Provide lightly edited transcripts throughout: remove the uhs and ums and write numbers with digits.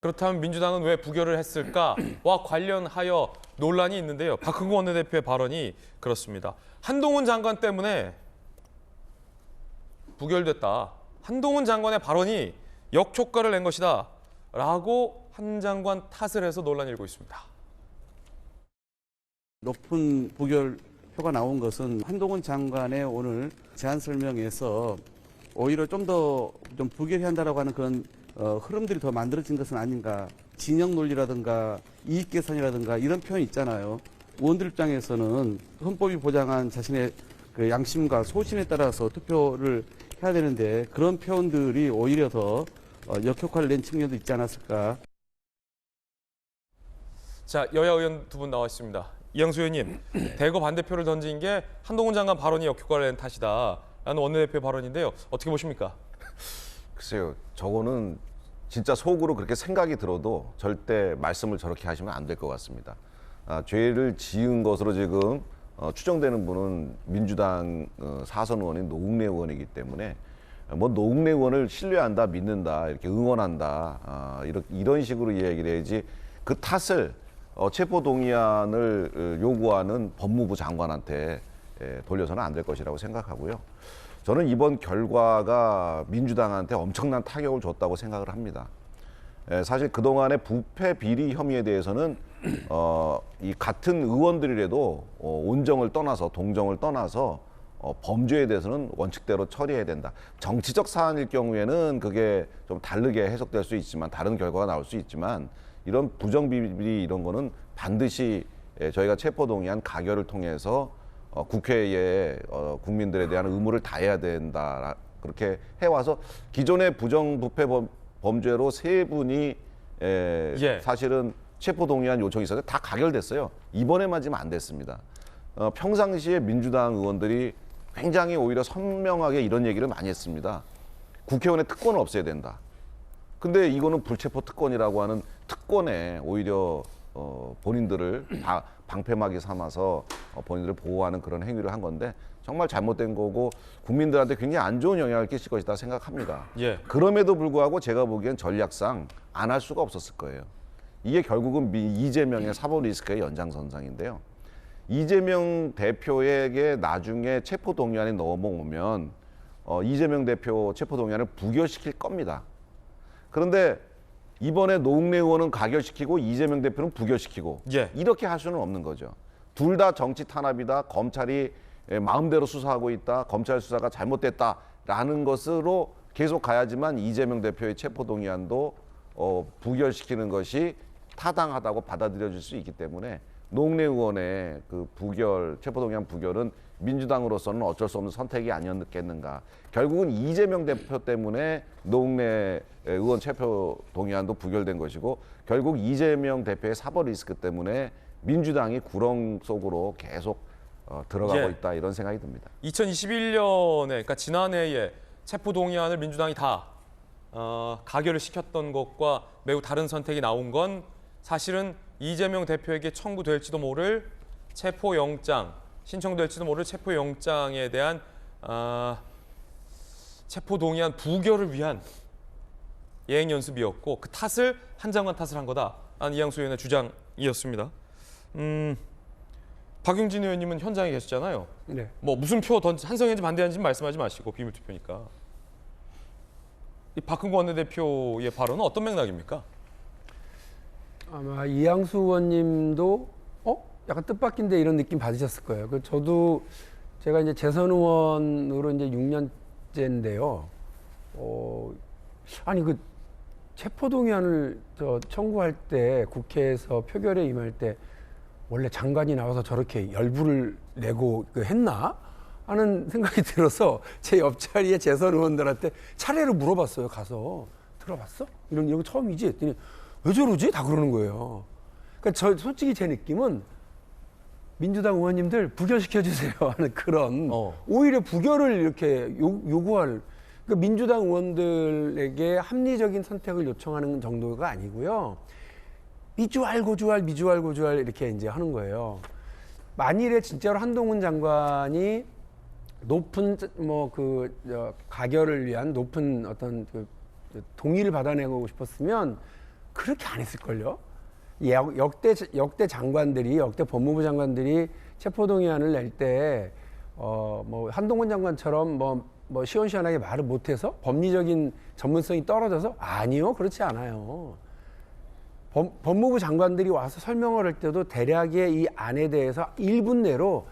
그렇다면 민주당은 왜 부결을 했을까와 관련하여 논란이 있는데요. 박흥구 원내대표의 발언이 그렇습니다. 한동훈 장관 때문에 부결됐다. 한동훈 장관의 발언이 역효과를 낸 것이다. 라고 한 장관 탓을 해서 논란이 일고 있습니다. 높은 부결표가 나온 것은 한동훈 장관의 오늘 제안 설명에서 오히려 좀 더 부결해야 한다라고 하는 그런 흐름들이 더 만들어진 것은 아닌가. 진영 논리라든가 이익 계산이라든가 이런 표현이 있잖아요. 의원들 입장에서는 헌법이 보장한 자신의 그 양심과 소신에 따라서 투표를 해야 되는데 그런 표현들이 오히려 더 역효과를 낸 측면도 있지 않았을까. 자, 여야 의원 두 분 나와 있습니다. 이양수 의원님, 대거 반대표를 던진 게 한동훈 장관 발언이 역효과를 낸 탓이다. 라는 원내대표의 발언인데요. 어떻게 보십니까? 글쎄요. 저거는 진짜 속으로 그렇게 생각이 들어도 절대 말씀을 저렇게 하시면 안 될 것 같습니다. 죄를 지은 것으로 지금 추정되는 분은 민주당 사선 의원인 노웅래 의원이기 때문에 뭐 노웅래 의원을 신뢰한다, 믿는다, 이렇게 응원한다, 이런 식으로 이야기를 해야지 그 탓을 체포동의안을 요구하는 법무부 장관한테 돌려서는 안 될 것이라고 생각하고요. 저는 이번 결과가 민주당한테 엄청난 타격을 줬다고 생각을 합니다. 사실 그동안의 부패 비리 혐의에 대해서는 이 같은 의원들이라도 온정을 떠나서 동정을 떠나서 범죄에 대해서는 원칙대로 처리해야 된다. 정치적 사안일 경우에는 그게 좀 다르게 해석될 수 있지만 다른 결과가 나올 수 있지만 이런 부정비리 이런 거는 반드시 저희가 체포동의안 가결을 통해서 국회에 국민들에 대한 의무를 다해야 된다. 그렇게 해와서 기존의 부정부패 범죄로 세 분이 사실은 체포동의안 요청이 있었는데 다 가결됐어요. 이번에만 지금 안 됐습니다. 평상시에 민주당 의원들이 굉장히 오히려 선명하게 이런 얘기를 많이 했습니다. 국회의원의 특권을 없애야 된다. 근데 이거는 불체포 특권이라고 하는 특권에 오히려 본인들을 방패막이 삼아서 본인들을 보호하는 그런 행위를 한 건데 정말 잘못된 거고 국민들한테 굉장히 안 좋은 영향을 끼칠 것이다 생각합니다. 그럼에도 불구하고 제가 보기엔 전략상 안 할 수가 없었을 거예요. 이게 결국은 이재명의 사법 리스크의 연장선상인데요. 이재명 대표에게 나중에 체포동의안이 넘어오면 이재명 대표 체포동의안을 부결시킬 겁니다. 그런데 이번에 노웅래 의원은 가결시키고 이재명 대표는 부결시키고 이렇게 할 수는 없는 거죠. 둘 다 정치 탄압이다. 검찰이 마음대로 수사하고 있다. 검찰 수사가 잘못됐다라는 것으로 계속 가야지만 이재명 대표의 체포동의안도 부결시키는 것이 타당하다고 받아들여질 수 있기 때문에 노웅래 의원의 그 체포동의안 부결은 민주당으로서는 어쩔 수 없는 선택이 아니었겠는가. 결국은 이재명 대표 때문에 노웅래 의원 체포동의안도 부결된 것이고 결국 이재명 대표의 사법 리스크 때문에 민주당이 구렁 속으로 계속 들어가고 있다 이런 생각이 듭니다. 2021년에 그러니까 지난해에 체포동의안을 민주당이 다 가결을 시켰던 것과 매우 다른 선택이 나온 건 사실은 이재명 대표에게 청구될지도 모를 체포영장, 신청될지도 모를 체포영장에 대한 체포동의안 부결을 위한 예행연습이었고 그 탓을 한 장관 탓을 한 거다라는 이양수 의원의 주장이었습니다. 박용진 의원님은 현장에 계시잖아요. 네. 뭐 무슨 표 한성인지 반대하는지 말씀하지 마시고 비밀투표니까. 이 박흥구 원내대표의 발언은 어떤 맥락입니까? 아마 이양수 의원님도 약간 뜻밖인데 이런 느낌 받으셨을 거예요. 저도 제가 이제 재선 의원으로 이제 6년째인데요. 아니 그 체포동의안을 청구할 때 국회에서 표결에 임할 때 원래 장관이 나와서 저렇게 열불을 내고 했나 하는 생각이 들어서 제 옆자리에 재선 의원들한테 차례로 물어봤어요. 가서 들어봤어? 이런 거 처음이지? 했더니 왜 저러지? 다 그러는 거예요. 그러니까 솔직히 제 느낌은 민주당 의원님들 부결시켜 주세요 하는 그런 오히려 부결을 이렇게 요구할 그러니까 민주당 의원들에게 합리적인 선택을 요청하는 정도가 아니고요. 미주알 고주알 미주알 고주알 이렇게 이제 하는 거예요. 만일에 진짜로 한동훈 장관이 높은 가결을 위한 높은 어떤 동의를 받아내고 싶었으면 그렇게 안 했을걸요. 역대 장관들이, 역대 법무부 장관들이 체포동의안을 낼 때 뭐 한동훈 장관처럼 뭐 시원시원하게 말을 못해서 법리적인 전문성이 떨어져서 아니요, 그렇지 않아요. 법무부 장관들이 와서 설명을 할 때도 대략의 이 안에 대해서 1분 내로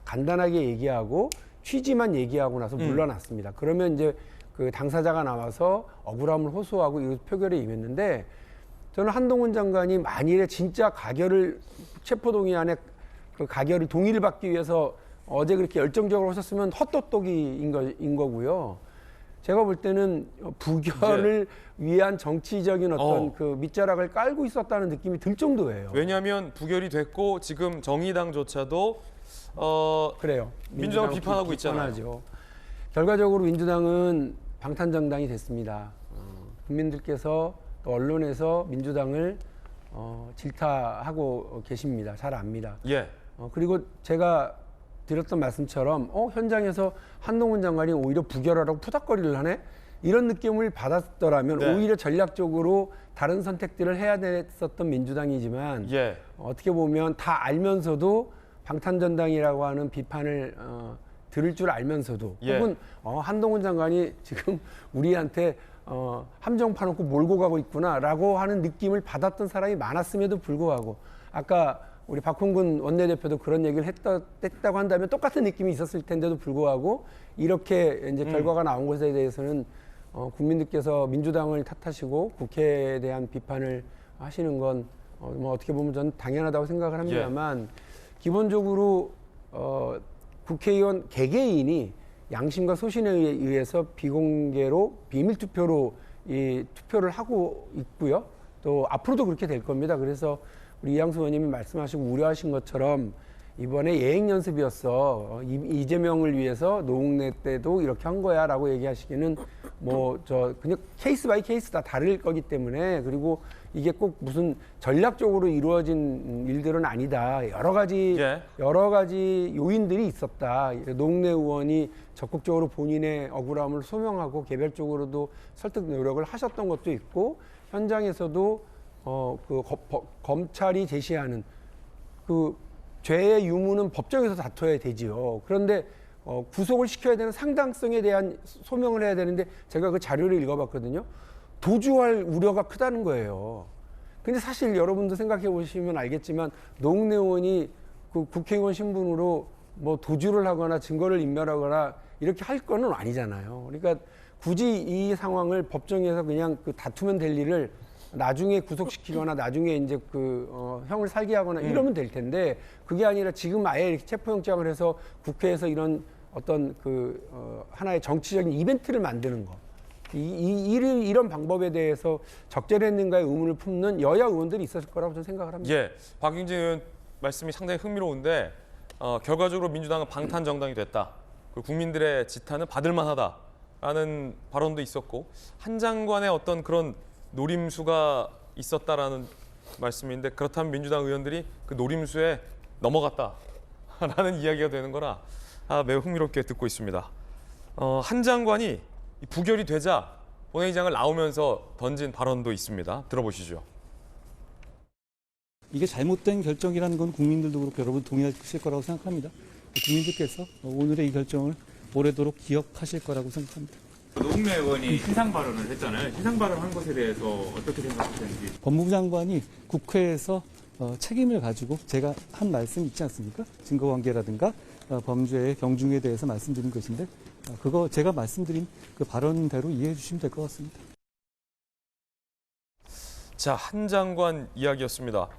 간단하게 얘기하고 취지만 얘기하고 나서 물러났습니다. 그러면 이제 그 당사자가 나와서 억울함을 호소하고 이 표결에 임했는데, 저는 한동훈 장관이 만일에 진짜 체포동의안에 그 가결을 동의를 받기 위해서 어제 그렇게 열정적으로 하셨으면 헛똑똑이인 거고요. 제가 볼 때는 부결을 위한 정치적인 어떤 그 밑자락을 깔고 있었다는 느낌이 들 정도예요. 왜냐하면 부결이 됐고 지금 정의당조차도 그래요. 민주당을 비판하고 있잖아요. 비판하죠. 결과적으로 민주당은 방탄정당이 됐습니다. 국민들께서 또 언론에서 민주당을 질타하고 계십니다. 잘 압니다. 예. 그리고 제가 드렸던 말씀처럼 현장에서 한동훈 장관이 오히려 부결하라고 푸닥거리를 하네? 이런 느낌을 받았더라면 네. 오히려 전략적으로 다른 선택들을 해야 됐었던 민주당이지만 예. 어떻게 보면 다 알면서도 방탄전당이라고 하는 비판을 들을 줄 알면서도 혹은 한동훈 장관이 지금 우리한테 함정 파놓고 몰고 가고 있구나라고 하는 느낌을 받았던 사람이 많았음에도 불구하고 아까 우리 박홍근 원내대표도 그런 얘기를 했다고 한다면 똑같은 느낌이 있었을 텐데도 불구하고 이렇게 이제 결과가 나온 것에 대해서는 국민들께서 민주당을 탓하시고 국회에 대한 비판을 하시는 건 뭐 어떻게 보면 저는 당연하다고 생각을 합니다만 기본적으로 국회의원 개개인이 양심과 소신에 의해서 비공개로 비밀 투표로 이 투표를 하고 있고요. 또 앞으로도 그렇게 될 겁니다. 그래서 우리 이양수 의원님이 말씀하시고 우려하신 것처럼 이번에 예행 연습이었어. 이재명을 위해서 노웅래 때도 이렇게 한 거야라고 얘기하시기는 그냥 케이스 바이 케이스 다 다를 거기 때문에 그리고 이게 꼭 무슨 전략적으로 이루어진 일들은 아니다. 여러 가지 요인들이 있었다. 노웅래 의원이 적극적으로 본인의 억울함을 소명하고 개별적으로도 설득 노력을 하셨던 것도 있고 현장에서도 검찰이 제시하는 그 죄의 유무는 법정에서 다퉈야 되지요. 그런데 구속을 시켜야 되는 상당성에 대한 소명을 해야 되는데 제가 그 자료를 읽어봤거든요. 도주할 우려가 크다는 거예요. 근데 사실 여러분도 생각해 보시면 알겠지만 노웅래 의원이 그 국회의원 신분으로 뭐 도주를 하거나 증거를 인멸하거나 이렇게 할 거는 아니잖아요. 그러니까 굳이 이 상황을 법정에서 그냥 다투면 될 일을 나중에 구속시키거나 나중에 이제 형을 살게 하거나 이러면 될 텐데 그게 아니라 지금 아예 이렇게 체포영장을 해서 국회에서 이런 어떤 하나의 정치적인 이벤트를 만드는 거. 이런 방법에 대해서 적절했는가의 의문을 품는 여야 의원들이 있었을 거라고 저는 생각을 합니다. 예, 박용진 의원 말씀이 상당히 흥미로운데 결과적으로 민주당은 방탄 정당이 됐다. 그리고 국민들의 지탄은 받을 만하다라는 발언도 있었고 한 장관의 어떤 그런 노림수가 있었다라는 말씀인데 그렇다면 민주당 의원들이 그 노림수에 넘어갔다라는 이야기가 되는 거라 매우 흥미롭게 듣고 있습니다. 한 장관이 부결이 되자 본회의장을 나오면서 던진 발언도 있습니다. 들어보시죠. 이게 잘못된 결정이라는 건 국민들도 그렇고 여러분 동의하실 거라고 생각합니다. 국민들께서 오늘의 이 결정을 오래도록 기억하실 거라고 생각합니다. 노웅래 의원이 신상 발언을 했잖아요. 신상 발언한 것에 대해서 어떻게 생각하시는지. 법무부 장관이 국회에서 책임을 가지고 제가 한 말씀 있지 않습니까? 증거관계라든가 범죄의 경중에 대해서 말씀드린 것인데 그거 제가 말씀드린 그 발언대로 이해해 주시면 될 것 같습니다. 자, 한 장관 이야기였습니다.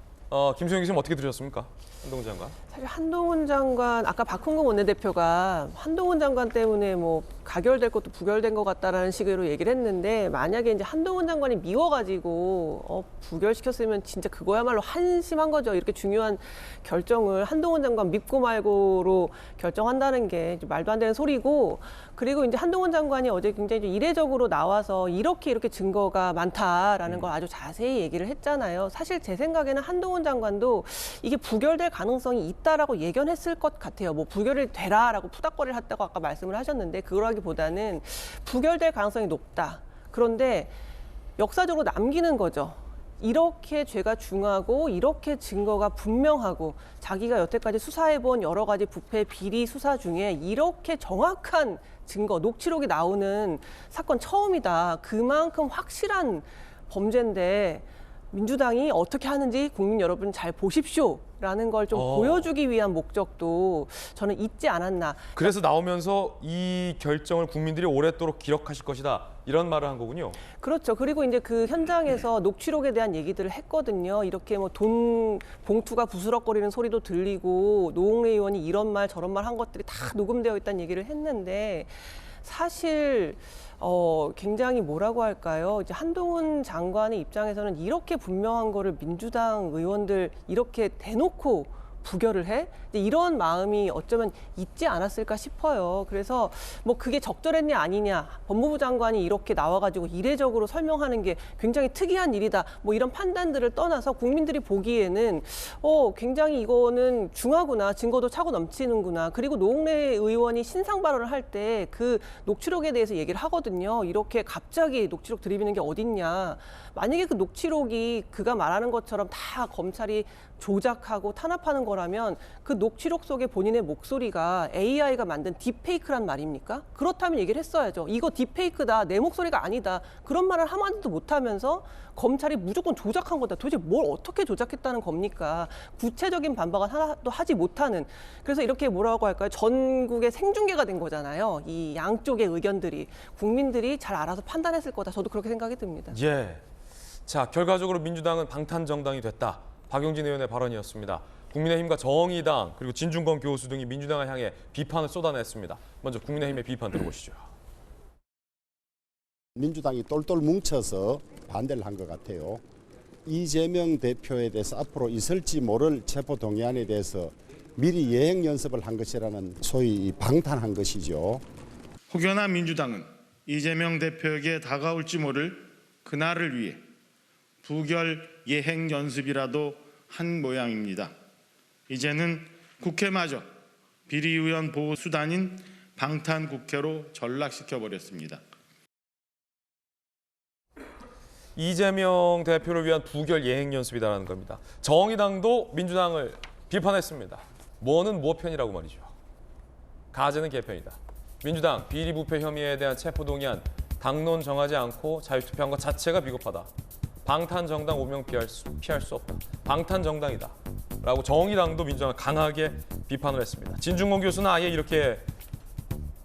김소영 교수님 어떻게 들으셨습니까? 한동훈 장관. 사실 한동훈 장관, 아까 박홍근 원내대표가 한동훈 장관 때문에 뭐 가결될 것도 부결된 것 같다라는 식으로 얘기를 했는데 만약에 이제 한동훈 장관이 미워가지고 부결시켰으면 진짜 그거야말로 한심한 거죠. 이렇게 중요한 결정을 한동훈 장관 믿고 말고로 결정한다는 게 말도 안 되는 소리고 그리고 이제 한동훈 장관이 어제 굉장히 좀 이례적으로 나와서 이렇게 증거가 많다라는 걸 아주 자세히 얘기를 했잖아요. 사실 제 생각에는 한동훈 장관도 이게 부결될 가능성이 있다라고 예견했을 것 같아요. 뭐 부결이 되라라고 푸닥거리를 했다고 아까 말씀을 하셨는데 그러기보다는 부결될 가능성이 높다. 그런데 역사적으로 남기는 거죠. 이렇게 죄가 중하고 이렇게 증거가 분명하고 자기가 여태까지 수사해본 여러 가지 부패 비리 수사 중에 이렇게 정확한 증거, 녹취록이 나오는 사건 처음이다. 그만큼 확실한 범죄인데 민주당이 어떻게 하는지 국민 여러분 잘 보십시오라는 걸 좀 보여주기 위한 목적도 저는 있지 않았나. 그래서 나오면서 이 결정을 국민들이 오랫도록 기억하실 것이다. 이런 말을 한 거군요. 그렇죠. 그리고 이제 그 현장에서 녹취록에 대한 얘기들을 했거든요. 이렇게 뭐 돈 봉투가 부스럭거리는 소리도 들리고 노웅래 의원이 이런 말 저런 말 한 것들이 다 녹음되어 있다는 얘기를 했는데 사실 굉장히 뭐라고 할까요? 이제 한동훈 장관의 입장에서는 이렇게 분명한 거를 민주당 의원들 이렇게 대놓고 부결을 해? 이런 마음이 어쩌면 있지 않았을까 싶어요. 그래서 뭐 그게 적절했냐 아니냐, 법무부 장관이 이렇게 나와가지고 이례적으로 설명하는 게 굉장히 특이한 일이다. 뭐 이런 판단들을 떠나서 국민들이 보기에는 굉장히 이거는 중하구나, 증거도 차고 넘치는구나. 그리고 노웅래 의원이 신상 발언을 할 때 그 녹취록에 대해서 얘기를 하거든요. 이렇게 갑자기 녹취록 들이미는 게 어딨냐. 만약에 그 녹취록이 그가 말하는 것처럼 다 검찰이 조작하고 탄압하는 거라면 그 녹취록 속에 본인의 목소리가 AI가 만든 딥페이크란 말입니까? 그렇다면 얘기를 했어야죠. 이거 딥페이크다. 내 목소리가 아니다. 그런 말을 한마디도 못하면서 검찰이 무조건 조작한 거다. 도대체 뭘 어떻게 조작했다는 겁니까? 구체적인 반박은 하나도 하지 못하는. 그래서 이렇게 뭐라고 할까요? 전국에 생중계가 된 거잖아요. 이 양쪽의 의견들이. 국민들이 잘 알아서 판단했을 거다. 저도 그렇게 생각이 듭니다. 예. 자, 결과적으로 민주당은 방탄정당이 됐다. 박용진 의원의 발언이었습니다. 국민의힘과 정의당 그리고 진중권 교수 등이 민주당을 향해 비판을 쏟아냈습니다. 먼저 국민의힘의 비판 들어보시죠. 민주당이 똘똘 뭉쳐서 반대를 한 것 같아요. 이재명 대표에 대해서 앞으로 있을지 모를 체포동의안에 대해서 미리 예행 연습을 한 것이라는 소위 방탄한 것이죠. 혹여나 민주당은 이재명 대표에게 다가올지 모를 그날을 위해 부결 예행 연습이라도 한 모양입니다. 이제는 국회마저 비리의원 보호 수단인 방탄국회로 전락시켜버렸습니다. 이재명 대표를 위한 부결 예행 연습이다라는 겁니다. 정의당도 민주당을 비판했습니다. 뭐는 무엇 편이라고 말이죠. 가제는 개편이다. 민주당 비리 부패 혐의에 대한 체포동의안 당론 정하지 않고 자유투표한 것 자체가 비겁하다. 방탄정당 오명 피할 수 없다. 방탄정당이다. 라고 정의당도 민주당을 강하게 비판을 했습니다. 진중권 교수는 아예 이렇게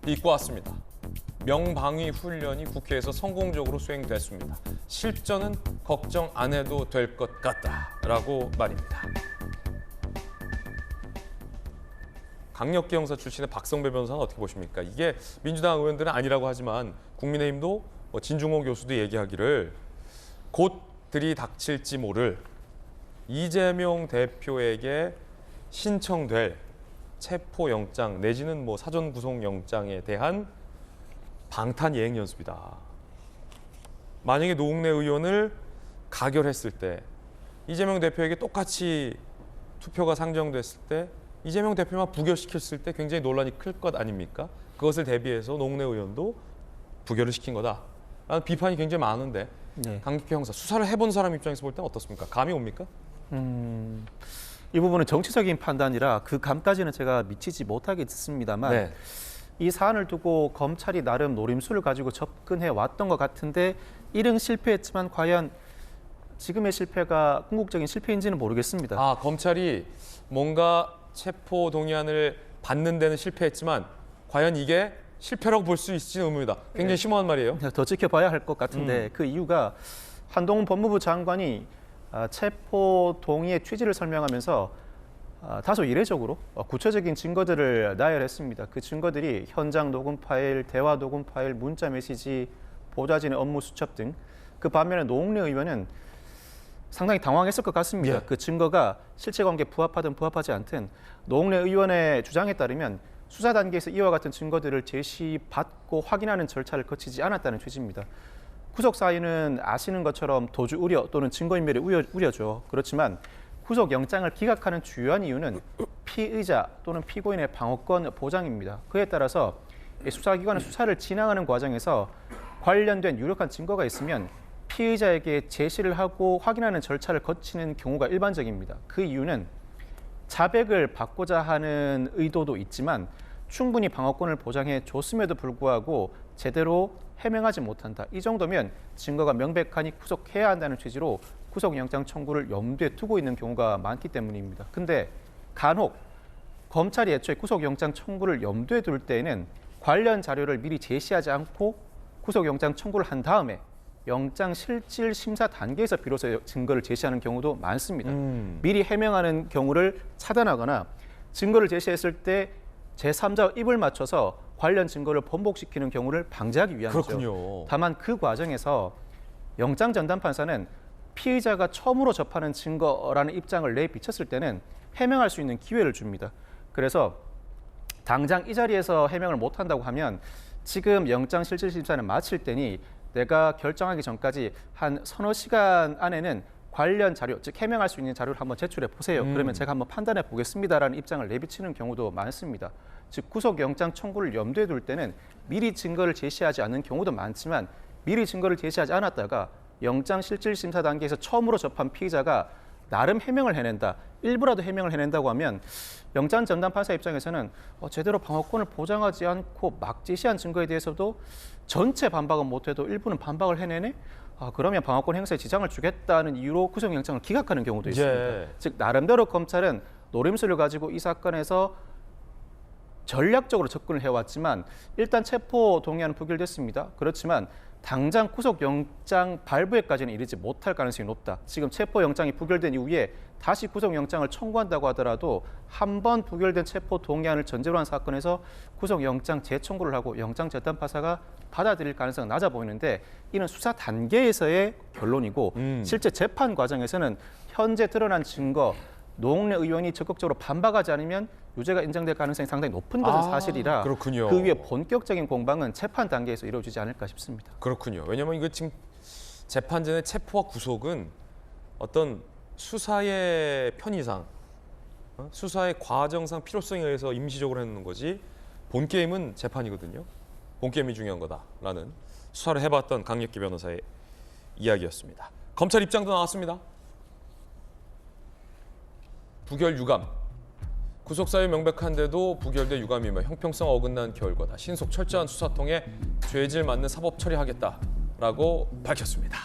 잇고 왔습니다. 명방위 훈련이 국회에서 성공적으로 수행됐습니다. 실전은 걱정 안 해도 될 것 같다라고 말입니다. 강력계 형사 출신의 박성배 변호사는 어떻게 보십니까? 이게 민주당 의원들은 아니라고 하지만 국민의힘도 진중권 교수도 얘기하기를 곧 들이닥칠지 모를 이재명 대표에게 신청될 체포영장 내지는 사전 구속영장에 대한 방탄 예행 연습이다. 만약에 노웅래 의원을 가결했을 때 이재명 대표에게 똑같이 투표가 상정됐을 때 이재명 대표만 부결시켰을 때 굉장히 논란이 클 것 아닙니까? 그것을 대비해서 노웅래 의원도 부결을 시킨 거다. 라는 비판이 굉장히 많은데 네. 강력계 형사 수사를 해본 사람 입장에서 볼 때는 어떻습니까? 감이 옵니까? 이 부분은 정치적인 판단이라 그 감까지는 제가 미치지 못하겠습니다만 네. 이 사안을 두고 검찰이 나름 노림수를 가지고 접근해 왔던 것 같은데 일은 실패했지만 과연 지금의 실패가 궁극적인 실패인지는 모르겠습니다. 아, 검찰이 뭔가 체포 동의안을 받는 데는 실패했지만 과연 이게 실패라고 볼 수 있을지는 의문이다. 굉장히 심오한 말이에요. 더 지켜봐야 할 것 같은데 그 이유가 한동훈 법무부 장관이 체포 동의의 취지를 설명하면서 다소 이례적으로 구체적인 증거들을 나열했습니다. 그 증거들이 현장 녹음 파일, 대화 녹음 파일, 문자 메시지, 보좌진의 업무 수첩 등. 그 반면에 노웅래 의원은 상당히 당황했을 것 같습니다. 예. 그 증거가 실체관계에 부합하든 부합하지 않든 노웅래 의원의 주장에 따르면 수사 단계에서 이와 같은 증거들을 제시받고 확인하는 절차를 거치지 않았다는 취지입니다. 구속 사유는 아시는 것처럼 도주 우려 또는 증거인멸의 우려죠. 그렇지만 구속영장을 기각하는 주요한 이유는 피의자 또는 피고인의 방어권 보장입니다. 그에 따라서 수사기관은 수사를 진행하는 과정에서 관련된 유력한 증거가 있으면 피의자에게 제시를 하고 확인하는 절차를 거치는 경우가 일반적입니다. 그 이유는 자백을 받고자 하는 의도도 있지만 충분히 방어권을 보장해 줬음에도 불구하고 제대로 해명하지 못한다. 이 정도면 증거가 명백하니 구속해야 한다는 취지로 구속영장 청구를 염두에 두고 있는 경우가 많기 때문입니다. 근데 간혹 검찰이 애초에 구속영장 청구를 염두에 둘 때에는 관련 자료를 미리 제시하지 않고 구속영장 청구를 한 다음에 영장실질심사 단계에서 비로소 증거를 제시하는 경우도 많습니다. 미리 해명하는 경우를 차단하거나 증거를 제시했을 때 제3자와 입을 맞춰서 관련 증거를 번복시키는 경우를 방지하기 위함이죠. 그렇군요. 다만 그 과정에서 영장 전담 판사는 피의자가 처음으로 접하는 증거라는 입장을 내비쳤을 때는 해명할 수 있는 기회를 줍니다. 그래서 당장 이 자리에서 해명을 못한다고 하면 지금 영장실질심사는 마칠 때니 내가 결정하기 전까지 한 서너 시간 안에는 관련 자료, 즉 해명할 수 있는 자료를 한번 제출해 보세요. 그러면 제가 한번 판단해 보겠습니다라는 입장을 내비치는 경우도 많습니다. 즉 구속영장 청구를 염두에 둘 때는 미리 증거를 제시하지 않는 경우도 많지만 미리 증거를 제시하지 않았다가 영장실질심사 단계에서 처음으로 접한 피의자가 나름 해명을 해낸다, 일부라도 해명을 해낸다고 하면 영장 전담 판사 입장에서는 제대로 방어권을 보장하지 않고 막 제시한 증거에 대해서도 전체 반박은 못해도 일부는 반박을 해내네? 그러면 방어권 행사에 지장을 주겠다는 이유로 구속영장을 기각하는 경우도 있습니다. 예. 즉 나름대로 검찰은 노림수를 가지고 이 사건에서 전략적으로 접근을 해왔지만 일단 체포 동의안은 부결됐습니다. 그렇지만 당장 구속영장 발부에까지는 이르지 못할 가능성이 높다. 지금 체포영장이 부결된 이후에 다시 구속영장을 청구한다고 하더라도 한 번 부결된 체포 동의안을 전제로 한 사건에서 구속영장 재청구를 하고 영장재단판사가 받아들일 가능성은 낮아 보이는데 이는 수사 단계에서의 결론이고 실제 재판 과정에서는 현재 드러난 증거, 노웅래 의원이 적극적으로 반박하지 않으면 유죄가 인정될 가능성이 상당히 높은 것은 사실이라 그렇군요. 그 위에 본격적인 공방은 재판 단계에서 이루어지지 않을까 싶습니다. 그렇군요. 왜냐하면 이거 지금 재판전의 체포와 구속은 어떤 수사의 편의상, 수사의 과정상 필요성에 의해서 임시적으로 해놓는 거지 본 게임은 재판이거든요. 본 게임이 중요한 거다라는 수사를 해봤던 강력기 변호사의 이야기였습니다. 검찰 입장도 나왔습니다. 부결 유감. 구속사유 명백한데도 부결돼 유감이며 형평성 어긋난 결과다. 신속 철저한 수사 통해 죄질 맞는 사법 처리하겠다라고 밝혔습니다.